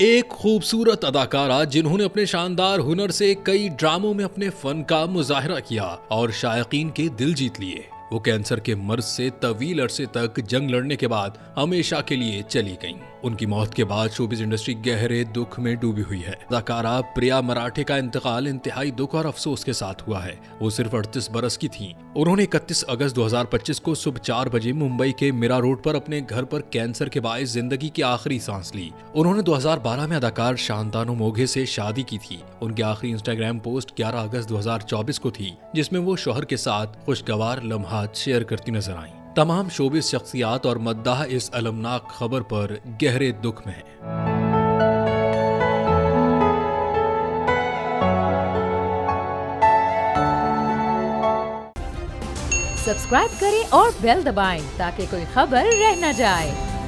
एक खूबसूरत अदाकारा जिन्होंने अपने शानदार हुनर से कई ड्रामों में अपने फन का मुजाहरा किया और शायकीन के दिल जीत लिए। वो कैंसर के मर्ज से तवील अरसे तक जंग लड़ने के बाद हमेशा के लिए चली गईं। उनकी मौत के बाद शोबिज इंडस्ट्री गहरे दुख में डूबी हुई है। अदाकारा प्रिया मराठे का इंतकाल इंतहाई दुख और अफसोस के साथ हुआ है। वो सिर्फ 38 बरस की थीं। उन्होंने 31 अगस्त 2025 को सुबह 4 बजे मुंबई के मीरा रोड पर अपने घर पर कैंसर के बायस जिंदगी की आखिरी सांस ली। उन्होंने 2012 में अदाकार शांतानु मोघे से शादी की थी। उनकी आखिरी इंस्टाग्राम पोस्ट 11 अगस्त 2024 को थी, जिसमें वो शौहर के साथ खुशगवार लम्हात शेयर करती नजर आईं। तमाम शोबिस शख्सियात और मद्दाह इस अलमनाक खबर पर गहरे दुख में हैं। सब्सक्राइब करें और बेल दबाएं ताकि कोई खबर रह न जाए।